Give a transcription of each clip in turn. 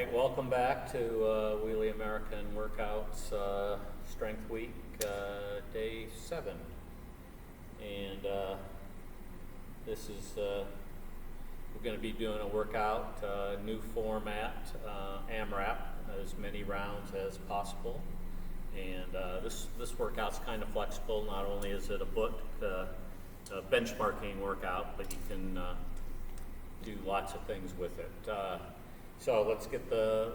right, welcome back to Wheelie-American Workouts Strength Week, Day 7. And this is, we're going to be doing a workout, new format, AMRAP, as many rounds as possible. And this workout's kind of flexible. Not only is it a benchmarking workout, but you can do lots of things with it. So let's get the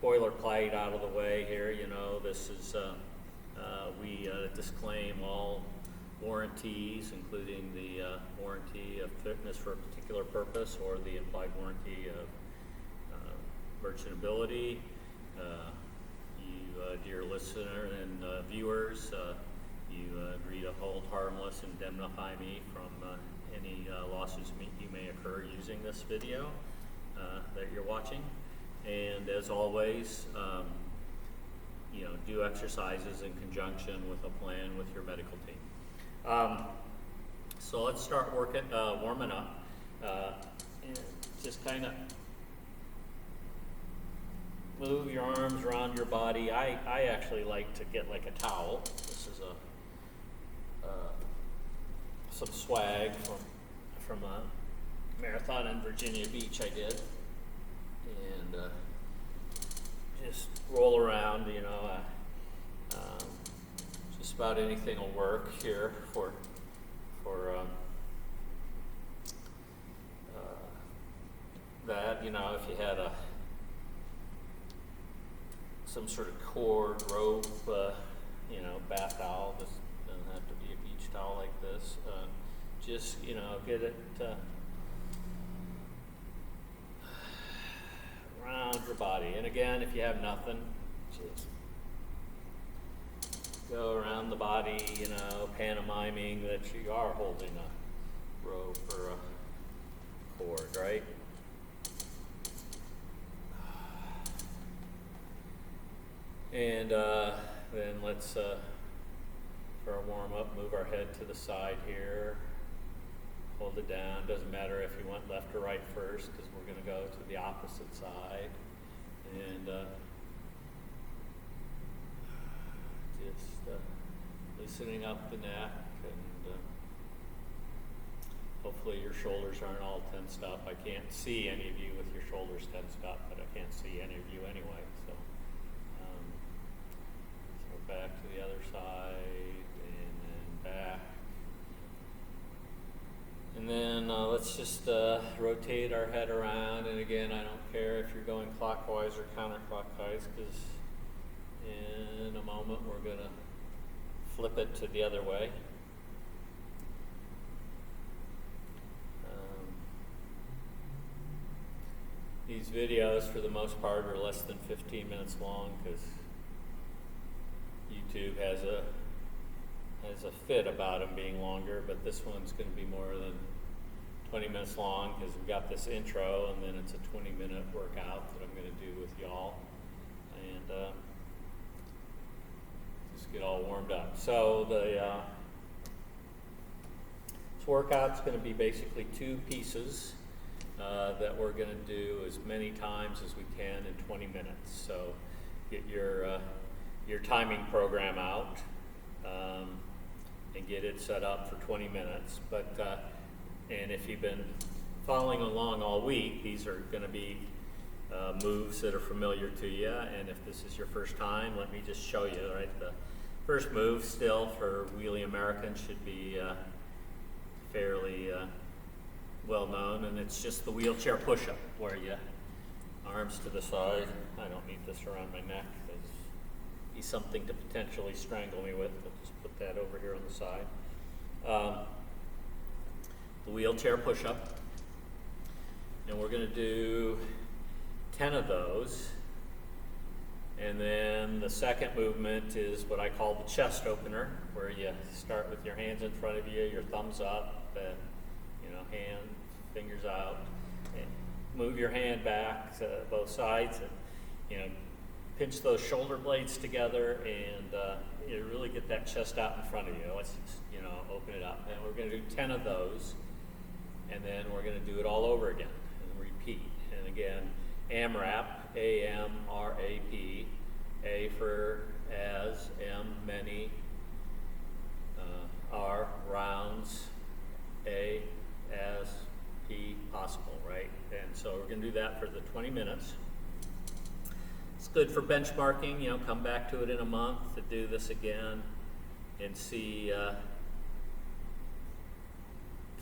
boilerplate out of the way here. You know, this is, we disclaim all warranties, including the warranty of fitness for a particular purpose or the implied warranty of merchantability. You, dear listener and viewers, you agree to hold harmless and indemnify me from any losses you may occur using this video that you're watching. And as always, you know, do exercises in conjunction with a plan with your medical team. So let's start warming up. And just kind of move your arms around your body. I actually like to get like a towel. This is some swag from a marathon in Virginia Beach I did, and just roll around. You know, just about anything will work here for that. You know, if you had some sort of cord, rope, you know, bath towel. This doesn't have to be a beach towel like this. Just, you know, get it around your body. And again, if you have nothing, just go around the body, you know, pantomiming that you are holding a rope or a cord, right? And then let's, for our warm-up, move our head to the side here. Hold it down. Doesn't matter if you went left or right first, because we're going to go to the opposite side. And just loosening up the neck, and hopefully your shoulders aren't all tensed up. I can't see any of you with your shoulders tensed up, but I can't see any of you anyway. So back to the other side, and then back. And then let's just rotate our head around. And again, I don't care if you're going clockwise or counterclockwise, because in a moment we're going to flip it to the other way. These videos, for the most part, are less than 15 minutes long, because YouTube has a fit about them being longer, but this one's going to be more than 20 minutes long, because we've got this intro, and then it's a 20-minute workout that I'm going to do with y'all, and just get all warmed up. So this workout's going to be basically two pieces that we're going to do as many times as we can in 20 minutes. So get your timing program out and get it set up for 20 minutes. But and if you've been following along all week, these are going to be moves that are familiar to you. And if this is your first time, let me just show you. Right, the first move still for Wheelie-American should be fairly well known, and it's just the wheelchair push-up, where you arms to the side. I don't need this around my neck. Be something to potentially strangle me with, but just put that over here on the side. The wheelchair push-up, and we're going to do 10 of those. And then the second movement is what I call the chest opener, where you start with your hands in front of you, your thumbs up, and hand, fingers out, and move your hand back to both sides, and pinch those shoulder blades together, and you really get that chest out in front of you. Let's just, open it up. And we're going to do 10 of those, and then we're going to do it all over again and repeat. And again, AMRAP, A-M-R-A-P, A for as, M, many, R, rounds, A, as, P, possible, right? And so we're going to do that for the 20 minutes. It's good for benchmarking, you know, come back to it in a month to do this again and see,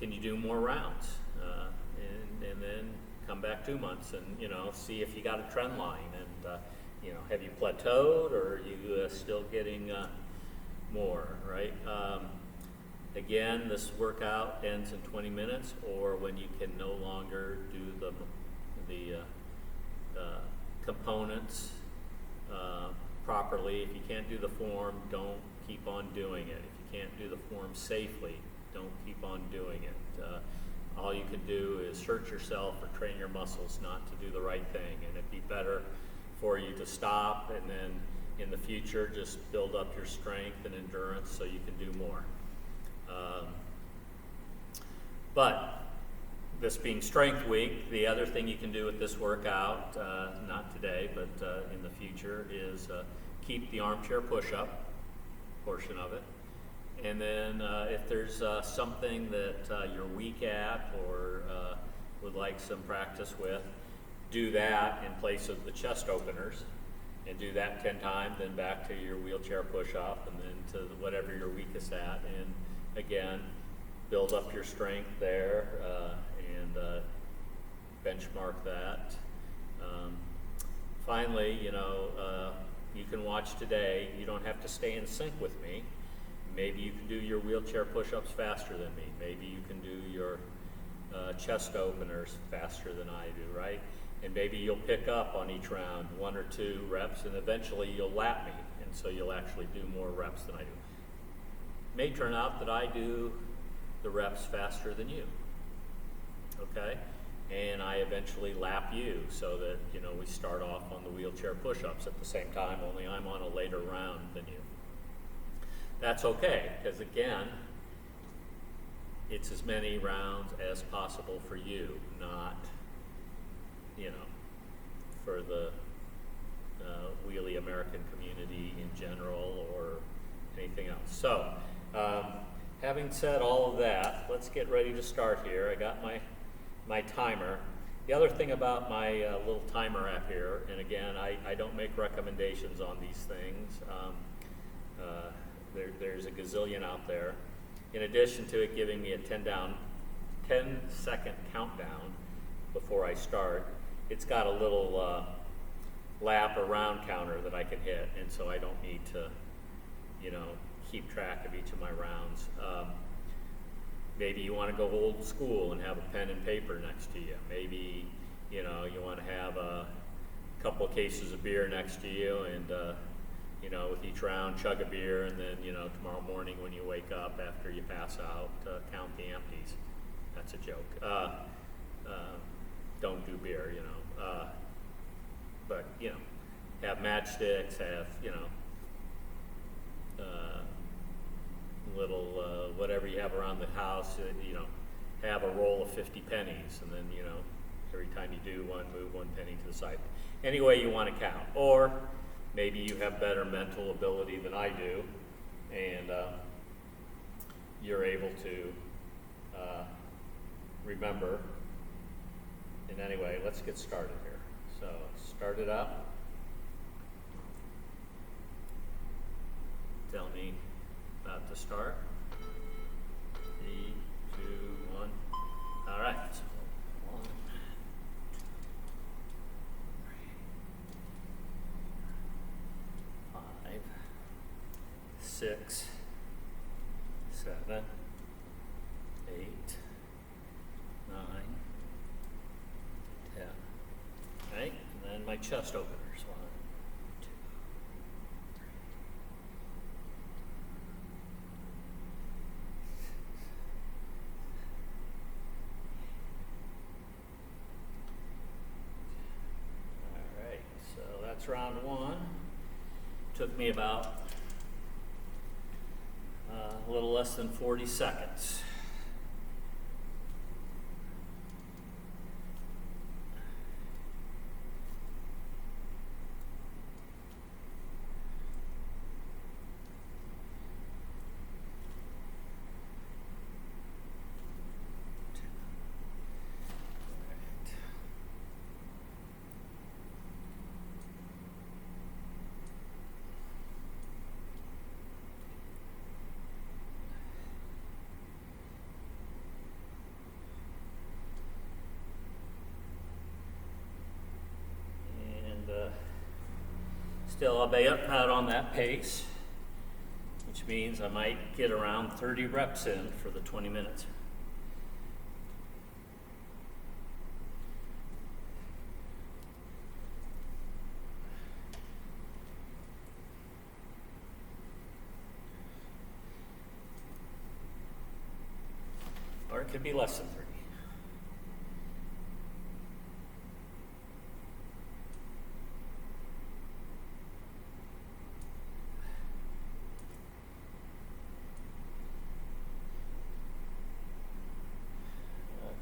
can you do more rounds? And then come back 2 months and, you know, see if you got a trend line and, you know, have you plateaued or are you still getting more, right? Again, this workout ends in 20 minutes or when you can no longer do the components properly. If you can't do the form, don't keep on doing it. If you can't do the form safely, don't keep on doing it. All you can do is hurt yourself or train your muscles not to do the right thing, and it'd be better for you to stop and then in the future just build up your strength and endurance so you can do more. But this being strength week, the other thing you can do with this workout, not today, but in the future, is keep the armchair push-up portion of it. And then if there's something that you're weak at or would like some practice with, do that in place of the chest openers and do that 10 times, then back to your wheelchair push-up and then to whatever you're weakest at. And again, build up your strength there and benchmark that. Finally, you know, you can watch today. You don't have to stay in sync with me. Maybe you can do your wheelchair push-ups faster than me. Maybe you can do your chest openers faster than I do, right? And maybe you'll pick up on each round 1 or 2 reps, and eventually you'll lap me, and so you'll actually do more reps than I do. It may turn out that I do the reps faster than you, okay? And I eventually lap you so that, you know, we start off on the wheelchair push-ups at the same time, only I'm on a later round than you. That's okay, because again, it's as many rounds as possible for you, not, you know, for the Wheelie-American community in general or anything else. So, having said all of that, let's get ready to start here. I got my timer. The other thing about my little timer app here, and again, I don't make recommendations on these things. There's a gazillion out there. In addition to it giving me a 10-second countdown before I start, it's got a little lap or round counter that I can hit, and so I don't need to, you know, keep track of each of my rounds. Maybe you want to go old school and have a pen and paper next to you. Maybe, you know, you want to have a couple of cases of beer next to you and, you know, with each round, chug a beer, and then, you know, tomorrow morning when you wake up after you pass out, count the empties. That's a joke. Don't do beer, you know. But, you know, have matchsticks, have, you know, little, whatever you have around the house, you know, have a roll of 50 pennies, and then, you know, every time you do one, move 1 penny to the side. Any way you want to count. Or maybe you have better mental ability than I do, and you're able to remember. And anyway, let's get started here. So, start it up. Tell me about to start. 3, 2, 1. All right. So 1, 2, 3, 5, 6, 7, 8, 9, 10. Okay, and then my chest openers. 1, 2, 3. All right, so that's round 1. Took me about a little less than 40 seconds. Still about on that pace, which means I might get around 30 reps in for the 20 minutes. Or it could be less than 30.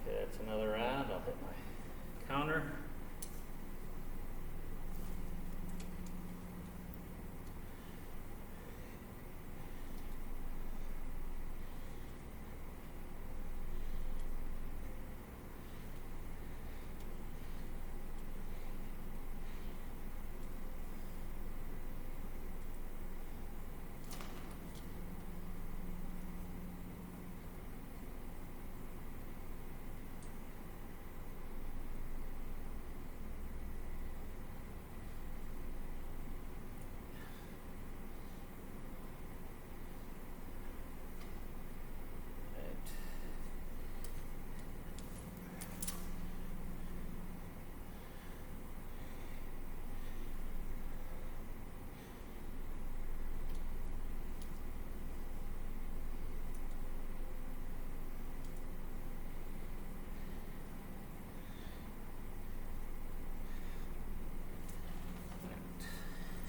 Okay, that's another round. I'll hit my counter.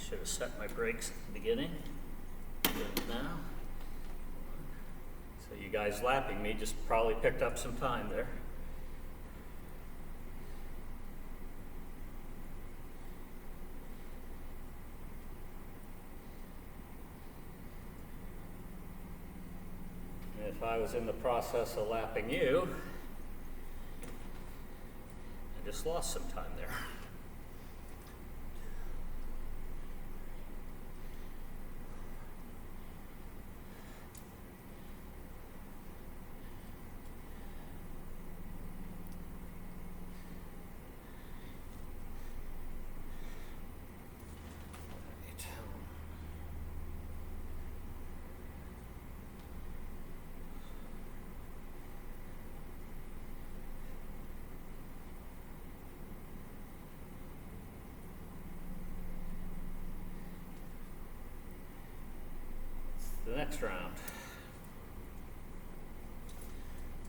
Should have set my brakes at the beginning. Good now. So you guys lapping me just probably picked up some time there. And if I was in the process of lapping you, I just lost some time there. The next round.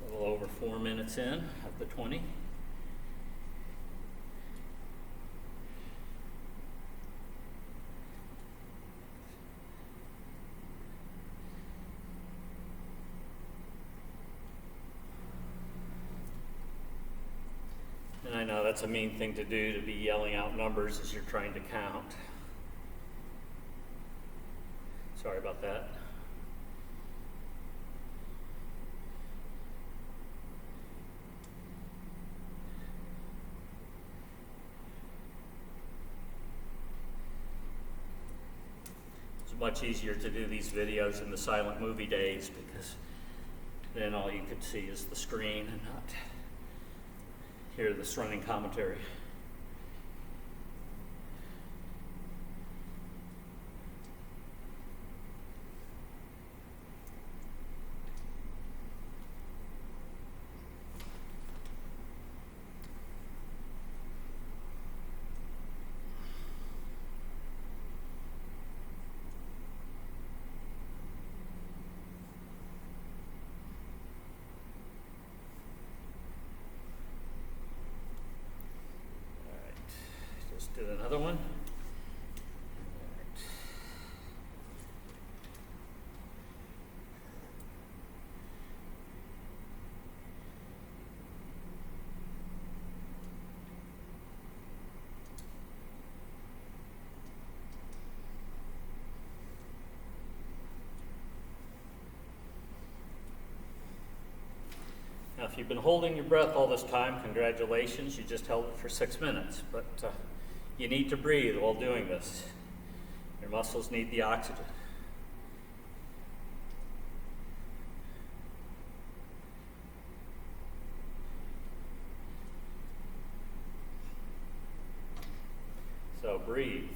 A little over 4 minutes in of the 20. And I know that's a mean thing to do, to be yelling out numbers as you're trying to count. Sorry about that. It's much easier to do these videos in the silent movie days because then all you could see is the screen and not hear this running commentary. Did another one. Now, if you've been holding your breath all this time, congratulations, you just held it for 6 minutes, but you need to breathe while doing this. Your muscles need the oxygen. So breathe.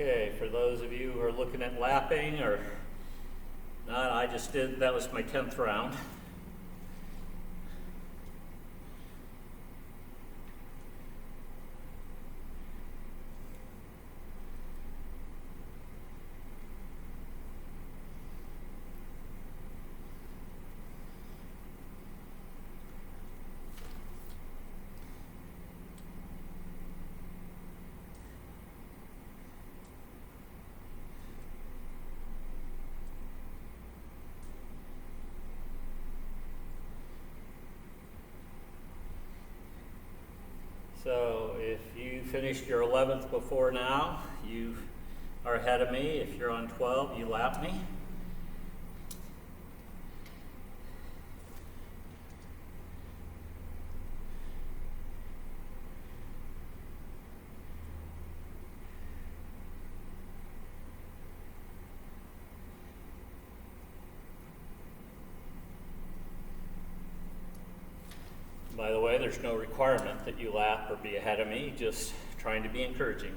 Okay, for those of you who are looking at lapping or not, I just did, that was my 10th round. So if you finished your 11th before now, you are ahead of me. If you're on 12, you lap me. By the way, there's no requirement that you lap or be ahead of me, just trying to be encouraging.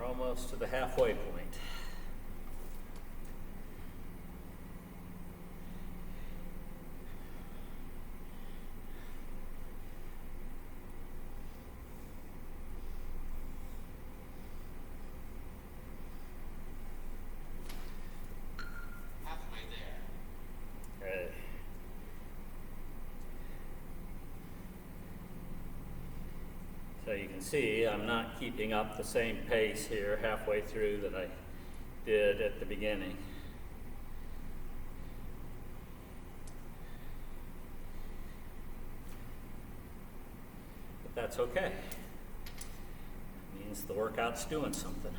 Almost to the halfway point. Halfway there. Okay. So you can see I'm not keeping up the same pace here halfway through that I did at the beginning. But that's okay. It means the workout's doing something.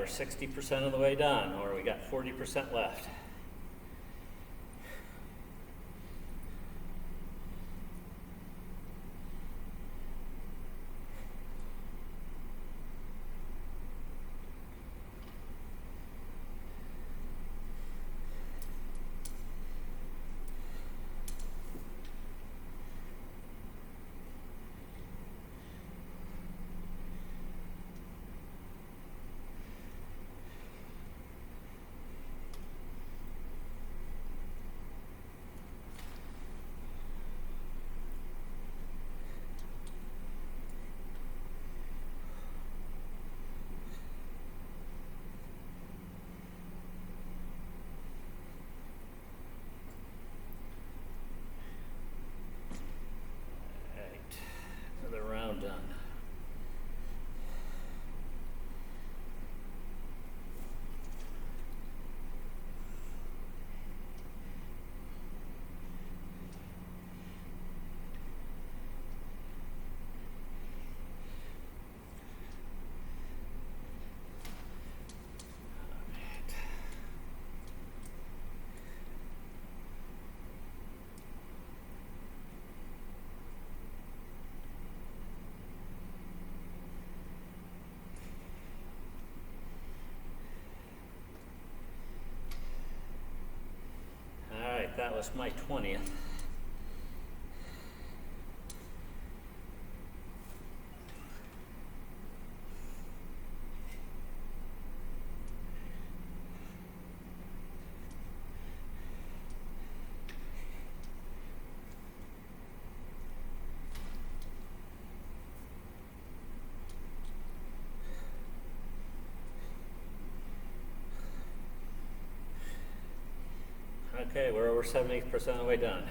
60% of the way done, or we got 40% left. Another round done. That was my 20th. Okay, we're over 70% of the way done.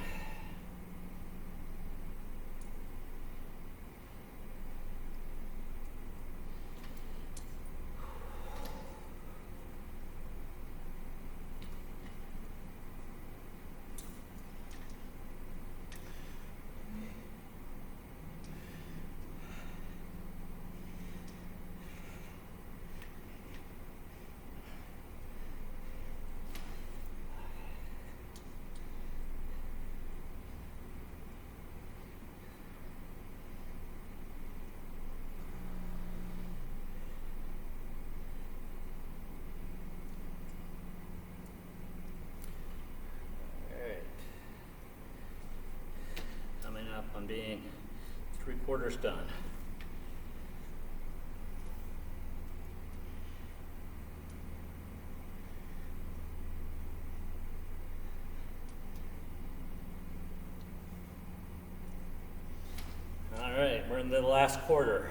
On being 3/4 done. All right, we're in the last quarter.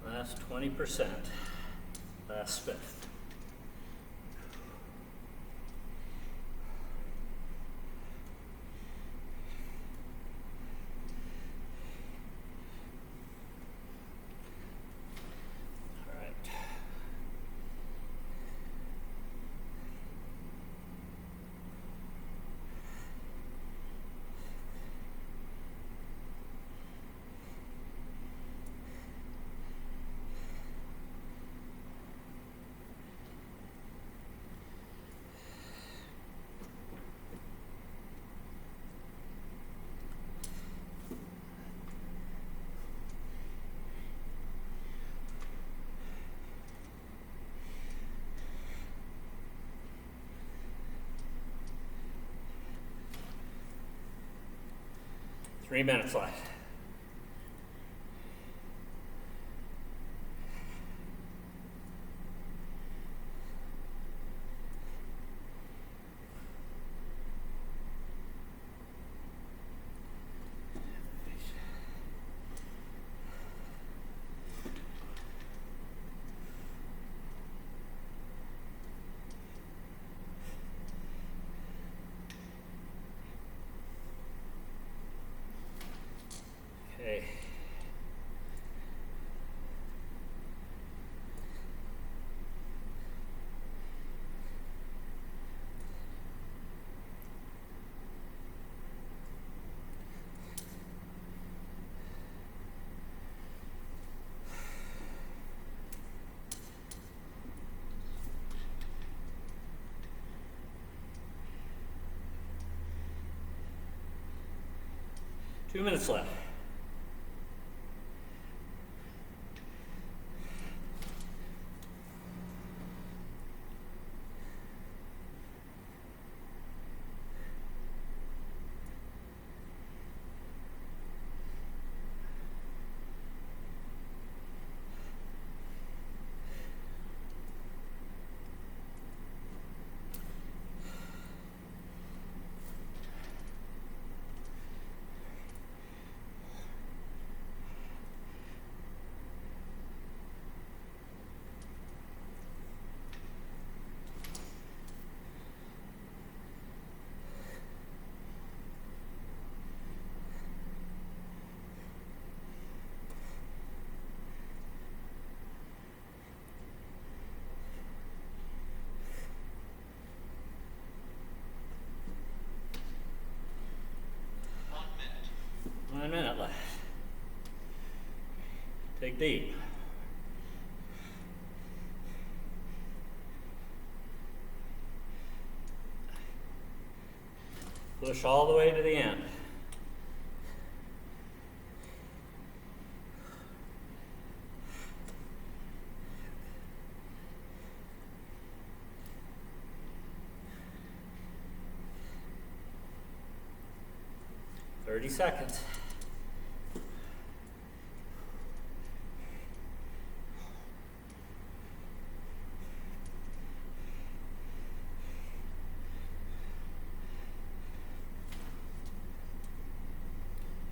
Last 20%, last fifth. All right. 3 minutes left. Okay. Two minutes left. One minute left. Take deep. Push all the way to the end. Thirty seconds.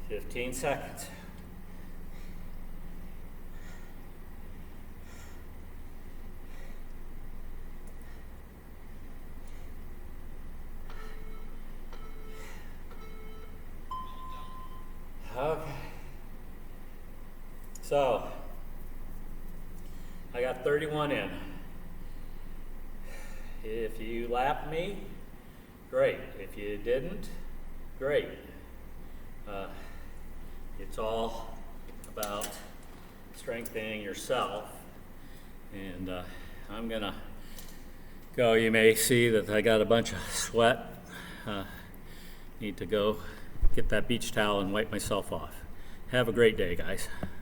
Fifteen seconds. Okay. So, I got 31 in. If you lapped me, great. If you didn't, great. It's all about strengthening yourself. And I'm gonna go. You may see that I got a bunch of sweat. Need to go get that beach towel and wipe myself off. Have a great day, guys.